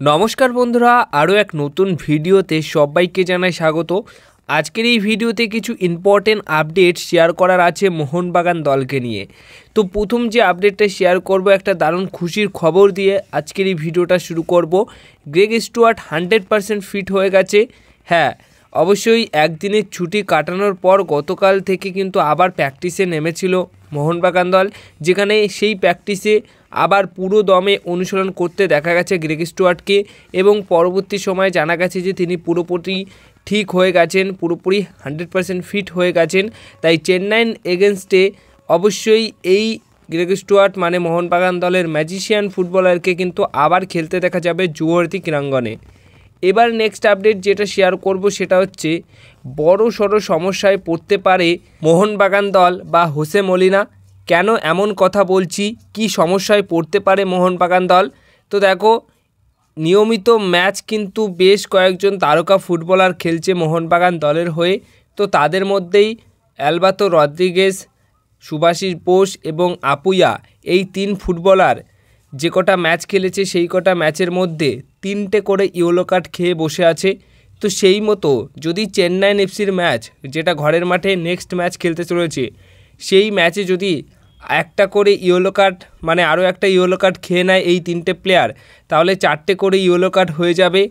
নমস্কার বন্ধুরা, আরও এক নতুন ভিডিওতে সবাইকে জানাই স্বাগত। আজকের এই ভিডিওতে কিছু ইম্পর্টেন্ট আপডেট শেয়ার করার আছে মোহনবাগান দলকে নিয়ে। তো প্রথম যে আপডেটটা শেয়ার করব, একটা দারুণ খুশির খবর দিয়ে আজকের এই ভিডিওটা শুরু করব। গ্রেগ স্টুয়ার্ট 100% ফিট হয়ে গেছে। হ্যাঁ, অবশ্যই একদিনের ছুটি কাটানোর পর গতকাল থেকে কিন্তু আবার প্র্যাকটিসে নেমেছিল মোহনবাগান দল, যেখানে সেই প্র্যাকটিসে আবার পুরো দমে অনুশীলন করতে দেখা গেছে গ্রেগ স্টুয়ার্টকে, এবং পরবর্তী সময়ে জানা গেছে যে তিনি পুরোপুরি ঠিক হয়ে গেছেন, পুরোপুরি 100% ফিট হয়ে গেছেন। তাই চেন্নাই এগেনস্টে অবশ্যই এই গ্রেগ স্টুয়ার্ট মানে মোহনবাগান দলের ম্যাজিশিয়ান ফুটবলারকে কিন্তু আবার খেলতে দেখা যাবে যুবভারতী ক্রীড়াঙ্গনে। এবার নেক্সট আপডেট যেটা শেয়ার করব সেটা হচ্ছে বড় সড়ো সমস্যায় পড়তে পারে মোহনবাগান দল বা হোসে মলিনা। কেন এমন কথা বলছি, কি সমস্যায় পড়তে পারে মোহনবাগান দল? তো দেখো, নিয়মিত ম্যাচ কিন্তু বেশ কয়েকজন তারকা ফুটবলার খেলছে মোহনবাগান দলের হয়ে। তো তাদের মধ্যেই অ্যালবাতো রদ্রিগেজ, সুভাশিস বোস এবং আপুইয়া, এই তিন ফুটবলার যে কটা ম্যাচ খেলেছে সেই কটা ম্যাচের মধ্যে 3টে করে ইয়েলো কার্ড খেয়ে বসে আছে। তো সেই মতো যদি চেন্নাই এফসির ম্যাচ, যেটা ঘরের মাঠে নেক্সট ম্যাচ খেলতে চলেছে, সেই ম্যাচে যদি একটা করে ইয়েলো কার্ড মানে আরও একটা ইয়েলো কার্ড খেয়ে নেয় এই 3টে প্লেয়ার, তাহলে 4টে করে ইয়েলো কার্ড হয়ে যাবে।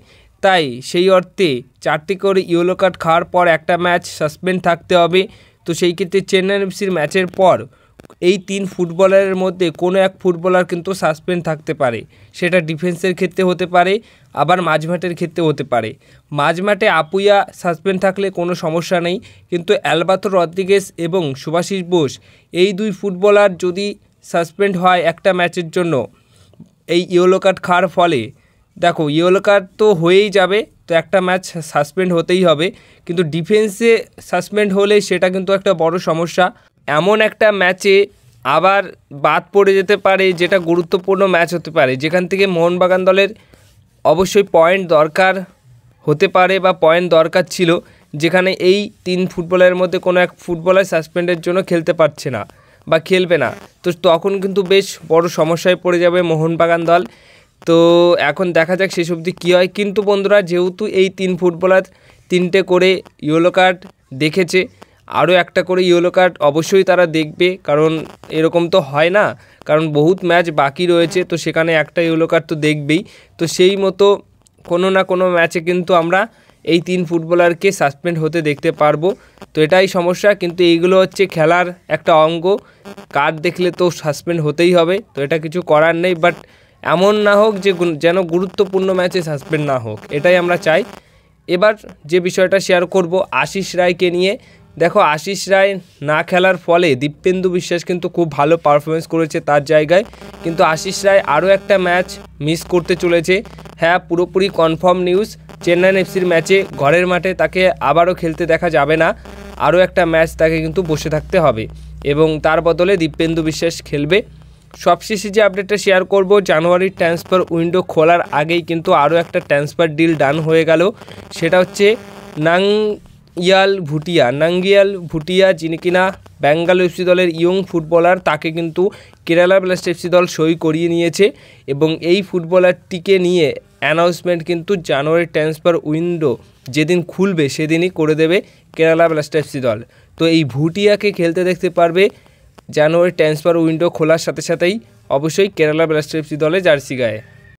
তাই সেই অর্থে 4টে করে ইয়েলো কার্ড খাওয়ার পর একটা ম্যাচ সাসপেন্ড থাকতে হবে। তো সেই ক্ষেত্রে চেন্নাই এফসির ম্যাচের পর এই 3 ফুটবলারের মধ্যে কোনো এক ফুটবলার কিন্তু সাসপেন্ড থাকতে পারে। সেটা ডিফেন্সের ক্ষেত্রে হতে পারে, আবার মাঝমাঠের ক্ষেত্রে হতে পারে। মাঝমাঠে আপুইয়া সাসপেন্ড থাকলে কোনো সমস্যা নেই, কিন্তু অ্যালবাতো রদ্রিগেজ এবং সুভাশিস বোস, এই 2 ফুটবলার যদি সাসপেন্ড হয় একটা ম্যাচের জন্য এই ইয়েলো কার্ড খাওয়ার ফলে, দেখো ইয়েলো কার্ড তো হয়েই যাবে, তো একটা ম্যাচ সাসপেন্ড হতেই হবে। কিন্তু ডিফেন্সে সাসপেন্ড হলে সেটা কিন্তু একটা বড় সমস্যা। এমন একটা ম্যাচে আবার বাদ পড়ে যেতে পারে, যেটা গুরুত্বপূর্ণ ম্যাচ হতে পারে, যেখান থেকে মোহনবাগান দলের অবশ্যই পয়েন্ট দরকার হতে পারে বা পয়েন্ট দরকার ছিল, যেখানে এই 3 ফুটবলারের মধ্যে কোনো এক ফুটবলার সাসপেন্ডের জন্য খেলতে পারছে না বা খেলবে না। তো তখন কিন্তু বেশ বড় সমস্যায় পড়ে যাবে মোহনবাগান দল। তো এখন দেখা যাক শেষ অবধি কী হয়। কিন্তু বন্ধুরা, যেহেতু এই 3 ফুটবলার 3টে করে ইয়েলো কার্ড দেখেছে, আরও একটা করে ইয়েলো কার্ড অবশ্যই তারা দেখবে, কারণ এরকম তো হয় না, কারণ বহুত ম্যাচ বাকি রয়েছে, তো সেখানে একটা ইয়েলো কার্ড তো দেখবেই। তো সেই মতো কোনো না কোনো ম্যাচে কিন্তু আমরা এই 3 ফুটবলারকে সাসপেন্ড হতে দেখতে পারবো। তো এটাই সমস্যা, কিন্তু এইগুলো হচ্ছে খেলার একটা অঙ্গ, কার্ড দেখলে তো সাসপেন্ড হতেই হবে, তো এটা কিছু করার নেই। বাট এমন না হোক যে যেন গুরুত্বপূর্ণ ম্যাচে সাসপেন্ড না হোক, এটাই আমরা চাই। এবার যে বিষয়টা শেয়ার করব আশিস রায়কে নিয়ে। দেখো, আশিস রায় না খেলার ফলে দীপেন্দু বিশ্বাস কিন্তু খুব ভালো পারফরমেন্স করেছে তার জায়গায়, কিন্তু আশিস রায় আরও একটা ম্যাচ মিস করতে চলেছে। হ্যাঁ, পুরোপুরি কনফার্ম নিউজ, চেন্নাই এফসির ম্যাচে ঘরের মাঠে তাকে আবারও খেলতে দেখা যাবে না, আরও একটা ম্যাচ তাকে কিন্তু বসে থাকতে হবে, এবং তার বদলে দীপেন্দু বিশ্বাস খেলবে। সবশেষে যে আপডেটটা শেয়ার করব, জানুয়ারির ট্রান্সফার উইন্ডো খোলার আগেই কিন্তু আরও একটা ট্রান্সফার ডিল ডান হয়ে গেল। সেটা হচ্ছে নাঙ্গিয়াল ভুটিয়া, যিনি কিনা বেঙ্গাল এফসি দলের ইয়ং ফুটবলার, তাকে কিন্তু কেরালা ব্লাস্ট এফসি দল সই করিয়ে নিয়েছে, এবং এই ফুটবলারটিকে নিয়ে অ্যানাউন্সমেন্ট কিন্তু জানুয়ারি ট্রান্সফার উইন্ডো যেদিন খুলবে সেদিনই করে দেবে কেরালা ব্লাস্ট এফসি দল। তো এই ভুটিয়াকে খেলতে দেখতে পারবে জানুয়ারি ট্রান্সফার উইন্ডো খোলার সাথে সাথেই অবশ্যই কেরালা ব্লাস্টার এফসি দলে জার্সি গায়ে।